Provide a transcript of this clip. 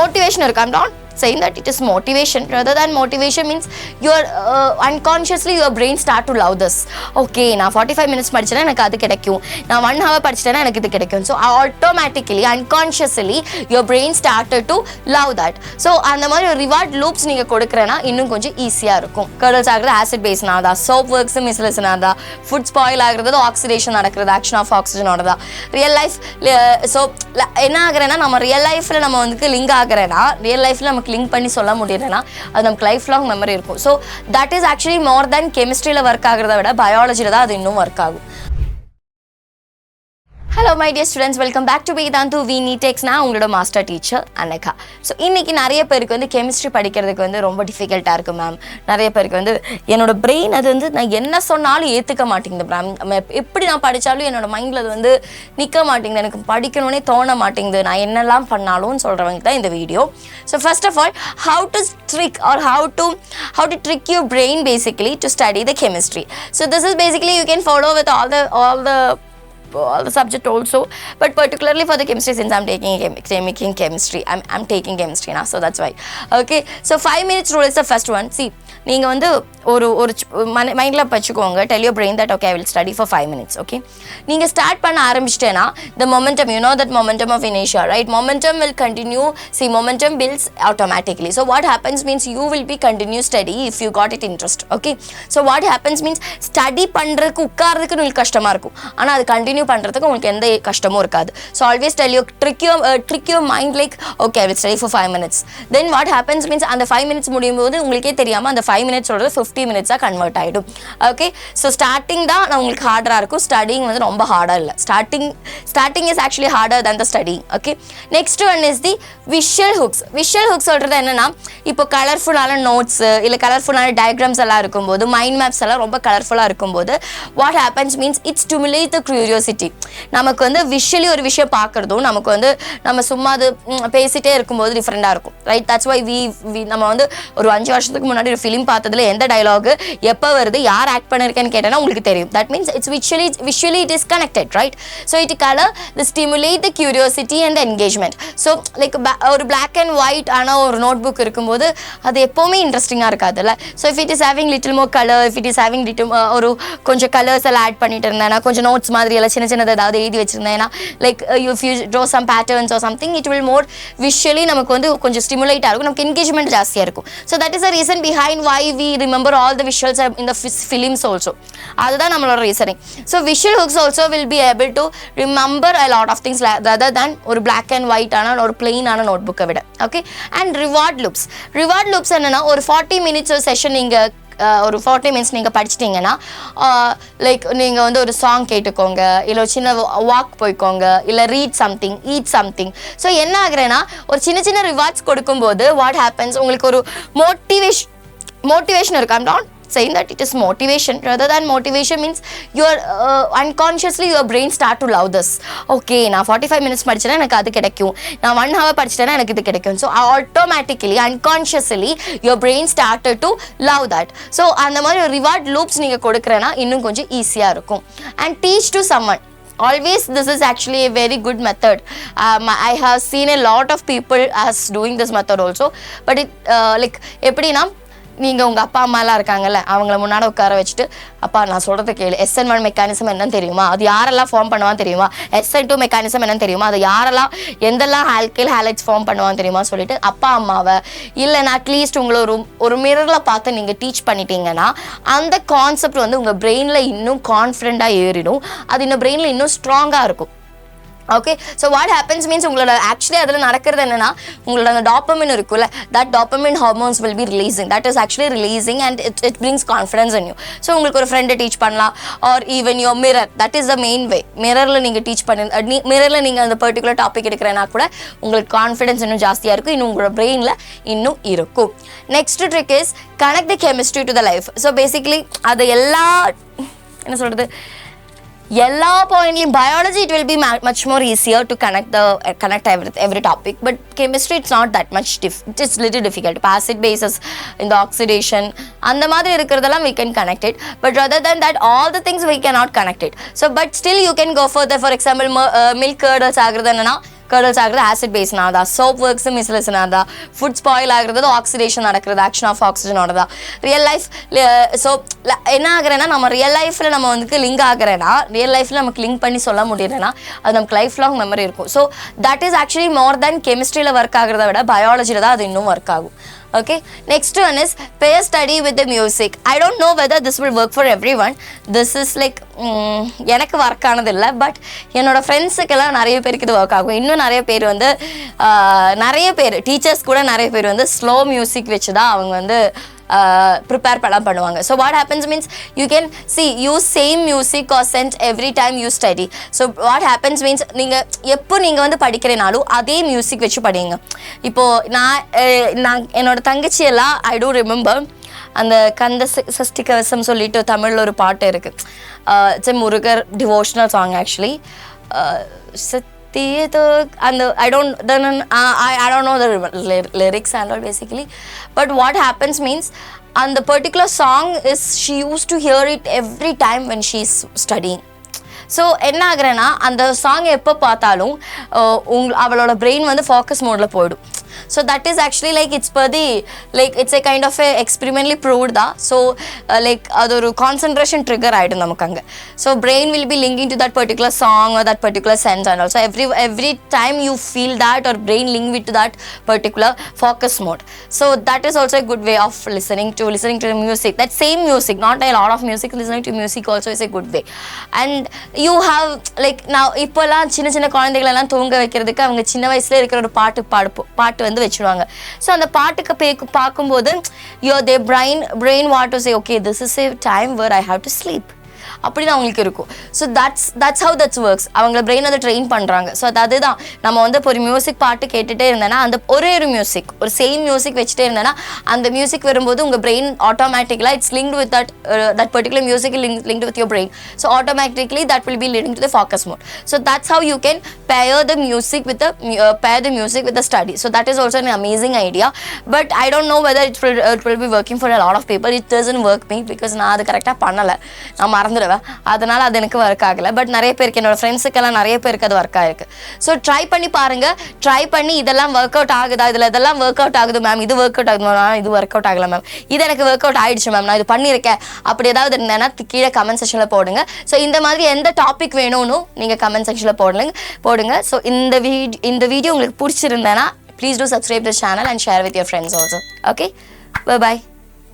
motivation irukku. I'm not saying that it is motivation. Rather than motivation means your unconsciously your brain start to love this. Okay, நான் 45 minutes படிச்சேனா எனக்கு அது கிடைக்கும், நான் 1 hour படிச்சேனா எனக்கு இது கிடைக்கும். So automatically unconsciously your brain started to love that. So அந்த மாதிரி ஒரு ரிவார்ட் லூப்ஸ் நீங்க கொடுக்கறனா இன்னும் கொஞ்சம் ஈஸியா இருக்கும். கர்டல்ஸ் ஆகுறது ஆசிட் பேஸ்னாதா, சோப் வர்க்ஸ் மிஸ்லஸ்னாதா, ஃபுட் ஸ்பாயில் ஆகுறது ஆக்சிடேஷன் நடக்கிறது ஆக்ஷன் ஆஃப் ஆக்சிஜனோடதா. ரியல் லைஃப் ஸோ என்ன ஆகுறேன்னா நம்ம ரியல் லைஃப்ல நம்ம வந்து லிங்க் ஆகுறேன்னா ரியல் லைஃப்ல நமக்கு லிங்க் பண்ணி சொல்ல முடியலன்னா அது நமக்கு லைஃப் லாங் மெமரி இருக்கும். So that is actually more than கெமிஸ்ட்ரியில் ஒர்க் ஆகிறத விட பயாலஜியில் தான் அது இன்னும் ஒர்க் ஆகும். Hello my dear students, welcome back to V Tamil NEET X. நான் உங்களோட மாஸ்டர் டீச்சர் அனகா. ஸோ இன்றைக்கி நிறைய பேருக்கு வந்து கெமிஸ்ட்ரி படிக்கிறதுக்கு வந்து ரொம்ப டிஃபிகல்ட்டாக இருக்குது மேம். நிறைய பேருக்கு வந்து என்னோடய பிரெயின் அது வந்து நான் என்ன சொன்னாலும் ஏற்றுக்க மாட்டேங்குது மேம். எப்படி நான் படித்தாலும் என்னோடய மைண்டில் அது வந்து நிற்க மாட்டேங்குது, எனக்கு படிக்கணுன்னே தோண மாட்டேங்குது, நான் என்னெல்லாம் பண்ணாலும் சொல்கிறவங்க தான் இந்த video. So first of all how to trick your brain basically to study the chemistry. So this is basically you can follow with all the subject also, but particularly for the chemistry, since I'm taking chemistry, I'm taking chemistry now, so that's why. Okay, so 5 minutes rule is the first one. See, நீங்கள் வந்து ஒரு மைண்டில் வச்சுக்கோங்க, del your brain that okay I will study for 5 minutes. Okay, நீங்கள் start பண்ண ஆரம்பிச்சிட்டேன்னா the momentum, you know that momentum of inertia, right? Momentum will continue. See, momentum builds automatically. So what happens means you will be continue study if you got it interest. Okay, so what happens means study பண்ணுறதுக்கு உட்கார்றதுக்கு உங்களுக்கு கஷ்டமாக இருக்கும், ஆனால் அது continue பண்ணுறதுக்கு உங்களுக்கு எந்த கஷ்டமும் இருக்காது. So always tell you trick your mind like okay I will study for 5 minutes. Then what happens means அந்த 5 minutes முடியும் போது உங்களுக்கே தெரியாமல் அந்த 5 minutes 50 minutes கன்வெர்ட் ஆகிடும். ஓகே, ஸோ ஸ்டார்டிங் தான் நான் உங்களுக்கு ஹார்டராக இருக்கும், ஸ்டடிங் வந்து ரொம்ப ஹார்டாக இல்லை. Starting is actually harder than the study. Okay, next one is the visual hooks. Visual hooks சொல்கிறது என்னென்னா, இப்போ கலர்ஃபுல்லான நோட்ஸு இல்லை கலர்ஃபுல்லான டயக்ராம்ஸ் எல்லாம் இருக்கும்போது, மைண்ட் மேப்ஸ் எல்லாம் ரொம்ப கலர்ஃபுல்லாக இருக்கும்போது what happens means it stimulate the curiosity. நமக்கு வந்து விஷுவலி ஒரு விஷயம் பார்க்குறதும் நமக்கு வந்து நம்ம சும்மா அது பேசிகிட்டே இருக்கும்போது டிஃப்ரெண்ட்டாக இருக்கும், ரைட்? தட்ஸ் வை நம்ம வந்து ஒரு 5 வருஷத்துக்கு முன்னாடி ஒரு ஃபிலிம் பார்த்ததுல எந்த டயலாக் எப்போ வருது, யார் ஆக்ட் பண்ணிருக்கேன்னு கேட்டேன்னா உங்களுக்கு தெரியும். That means it's visually it is connected, right? So it colour the stimulate the curiosity and the engagement. So like ஒரு பிளாக் அண்ட் ஒயிட் ஆனால் ஒரு நோட் புக் இருக்கும்போது அது எப்போவுமே இன்ட்ரெஸ்டிங்காக இருக்காதுல்ல. So if it is having little more colour, if it is having ஒரு கொஞ்சம் கலர்ஸ் எல்லாம் ஆட் பண்ணிட்டு இருந்தேன்னா, கொஞ்சம் நோட்ஸ் மாதிரி எல்லாம் சின்னது ஏதாவது எழுதி வச்சிருந்தேன்னா, like if you draw some patterns or something, it will more visually நமக்கு வந்து கொஞ்சம் ஸ்டிமுலேட்டாக இருக்கும், நமக்கு என்கேஜ்மெண்ட் ஜாஸ்தியாக இருக்கும். So that is the reason behind why we remember all the visuals in the films also. அதுதான் நம்மளோட ரீசனிங். So visual hooks also will be able to remember a lot of things rather than ஒரு black and white ஆன ஒரு பிளெயினான note புக்கை விட. Okay, and reward loops என்னன்னா, ஒரு 40 minutes செஷன் நீங்கள் ஒரு 40 minutes நீங்கள் படிச்சிட்டிங்கன்னா, லைக் நீங்கள் வந்து ஒரு சாங் கேட்டுக்கோங்க, இல்லை ஒரு சின்ன வாக் போய்க்கோங்க, இல்லை read something, eat something. So என்ன ஆகுறேன்னா, ஒரு சின்ன ரிவார்ட்ஸ் கொடுக்கும்போது வாட் ஹேப்பன்ஸ், உங்களுக்கு ஒரு motivation இருக்கு. I'm not saying that it is motivation. Rather than motivation means your unconsciously your brain start to love this. Okay, நான் 45 minutes படிச்சேனா எனக்கு அது கிடைக்கும், நான் 1 hour படிச்சேனா எனக்கு இது கிடைக்கும். So automatically unconsciously your brain started to love that. So அந்த மாதிரி ரிவார்ட் லூப்ஸ் நீங்க கொடுக்கறனா இன்னும் கொஞ்சம் ஈஸியா இருக்கும். And teach to someone. Always this is actually a very good method. I have seen a lot of people as doing this method also, but it like எப்படினா, நீங்கள் உங்கள் அப்பா அம்மாலாம் இருக்காங்கல்ல, அவங்கள முன்னாடி உட்கார வச்சுட்டு, அப்பா நான் சொல்கிறத கேளு, SN1 மெக்கானிசம் என்னன்னு தெரியுமா, அது யாரெல்லாம் ஃபார்ம் பண்ணுவான்னு தெரியுமா, SN2 மெக்கானிசம் என்னன்னு தெரியுமா, அது யாரெல்லாம் எந்தெல்லாம் ஆல்கைல் ஹாலைட்ஸ் ஃபார்ம் பண்ணுவான்னு தெரியுமா சொல்லிட்டு அப்பா அம்மாவை இல்லைன்னா அட்லீஸ்ட் உங்களை ஒரு மிரரில் பார்த்து நீங்கள் டீச் பண்ணிட்டீங்கன்னா அந்த கான்செப்ட் வந்து உங்கள் பிரெயினில் இன்னும் கான்ஃபிடென்ட்டாக ஏறிடும், அது இன்னும் பிரெயினில் இன்னும் ஸ்ட்ராங்காக இருக்கும். Okay, so what happens means உங்களோட ஆக்சுவலி அதில் நடக்கிறது என்னன்னா, உங்களோட அந்த டாப்பமின் இருக்குல்ல, that dopamine hormones will be releasing, that is actually releasing and it brings confidence in you. So உங்களுக்கு ஒரு ஃப்ரெண்டை டீச் பண்ணலாம், or even your mirror, that is the main way. மிரரில் நீங்கள் டீச் பண்ணி மிரரில் நீங்கள் அந்த பர்டிகுலர் டாபிக் எடுக்கிறேன்னா கூட உங்களுக்கு கான்ஃபிடன்ஸ் இன்னும் ஜாஸ்தியாக இருக்கும், இன்னும் உங்களோட பிரெயினில் இன்னும் இருக்கும். Next trick is connect the chemistry to the life. So basically அது என்ன சொல்கிறது, எல்லா பாயிண்ட்லையும் biology it will be much more easier to connect every topic, but chemistry it's not that much it is little difficult. Acid bases in the oxidation அந்த மாதிரி இருக்கிறதெல்லாம் we can connect it, but rather than that all the things we cannot connect it. So but still you can go further. For example milk curdles ஆகுறது என்னன்னா, curdles ஆகிறது acid base நாதா, soap works miscellaneous நாதா, food spoil ஆகிறது oxidation நடக்கிறது action of oxygen ஓடதா. Real life so என்ன ஆகுறேன்னா நம்ம ரியல் லைஃப்பில் நம்ம வந்து லிங்க் ஆகுறேன்னா ரியல் லைஃப்பில் நமக்கு லிங்க் பண்ணி சொல்ல முடியலன்னா அது நமக்கு லைஃப் லாங் மெமரி இருக்கும். So that is actually more than கெமிஸ்ட்ரியில் ஒர்க் ஆகிறத விட பயாலஜியில் தான் அது இன்னும் ஒர்க் ஆகும். Okay, next one is pair study with the music. I don't know whether this will work for everyone. This is like எனக்கு work ஆனது இல்லை, பட் என்னோட ஃப்ரெண்ட்ஸுக்கெல்லாம் நிறைய பேருக்கு இது ஒர்க் ஆகும். இன்னும் நிறைய பேர் வந்து நிறைய பேர் டீச்சர்ஸ் கூட நிறைய பேர் வந்து ஸ்லோ மியூசிக் வச்சு தான் அவங்க வந்து ப்ரிப்பேர் பண்ணுவாங்க. So what happens means you can see use same music or scent every time you study. So what happens means நீங்கள் எப்போ நீங்கள் வந்து படிக்கிறனாலும் அதே மியூசிக் வச்சு படிங்க. இப்போது நான் என்னோட தங்கச்சியெல்லாம் ஐ டூ ரிமெம்பர் அந்த கந்த சஷ்டி கவசம் சொல்லிட்டு தமிழில் ஒரு பாட்டு இருக்குது. It's a Murugar devotional song actually. and I don't know the lyrics and all basically, but what happens means and the particular song is she used to hear it every time when she's studying. So என்ன ஆகுறேன்னா அந்த song எப்போ பார்த்தாலும் அவளோட brain வந்து focus மோடில் போயிடும். So that is actually like it's per the like it's a kind of a experimentally proved தான். So like அது ஒரு கான்சன்ட்ரேஷன் ட்ரிகர் ஆகிடும் நமக்கு அங்கே. So brain will be linking to that particular song or that particular sense and also every time you feel that or brain link with that particular focus mode. So that is also a good way of listening to the music. That same music, not a lot of music, listening to music also is a good way. And you have like now இப்போலாம் சின்ன குழந்தைகளெல்லாம் தூங்க வைக்கிறதுக்கு அவங்க சின்ன வயசுல இருக்கிற ஒரு பாட்டு வந்து வச்சிருவாங்க. ஸோ அந்த பாட்டுக்கு பார்க்கும்போது their brain want to say okay, this is a time where I have to sleep அப்படின்னு அவங்களுக்கு இருக்கும். So that's how that's works. அவங்கள பிரெயின் அதை ட்ரெயின் பண்ணுறாங்க. ஸோ அதுதான் நம்ம வந்து இப்போ ஒரு மியூசிக் பாட்டு கேட்டுகிட்டே இருந்தேன்னா அந்த ஒரே ஒரு மியூசிக் ஒரு சேம் மியூசிக் வச்சுட்டே இருந்தேன்னா அந்த மியூசிக் வரும்போது உங்கள் பிரெயின் ஆட்டோமேட்டிக்கலாக it's linked with that particular music linked with your brain. So automatically that will be leading to the focus mode. So that's how you can pair the music with the study. So that is also an amazing idea, but I don't know whether it will be working for a lot of people. It doesn't work me because நான் அது கரெக்டாக பண்ணலை, நான் மறந்துடுவேன். அதனால் அது எனக்கு work ஆகலை. But நிறைய பேருக்கு என்னோட ஃப்ரெண்ட்ஸுக்கெல்லாம் நிறைய பேருக்கு அது ஒர்க் ஆகிருக்கு. ஸோ ட்ரை பண்ணி பாருங்கள். ட்ரை பண்ணி இதெல்லாம் ஒர்க் அவுட் ஆகுதா, இதில் இதெல்லாம் ஒர்க் அவுட் ஆகுது மேம், இது ஒர்க் அவுட் ஆகுது மேம், இது ஒர்க் அவுட் ஆகலை மேம், இது எனக்கு ஒர்க் அவுட் ஆகிடுச்சு மேம், நான் இது பண்ணியிருக்கேன் அப்படி ஏதாவது இருந்தேன்னா கீழே கமெண்ட் செக்ஷனில் போடுங்க. ஸோ இந்த மாதிரி எந்த டாபிக் வேணும்னு நீங்கள் கமெண்ட் செக்ஷனில் போடுங்க. ஸோ இந்த வீடியோ உங்களுக்கு பிடிச்சிருந்தேன்னா please do subscribe the channel and share with your friends also. Okay, bye bye.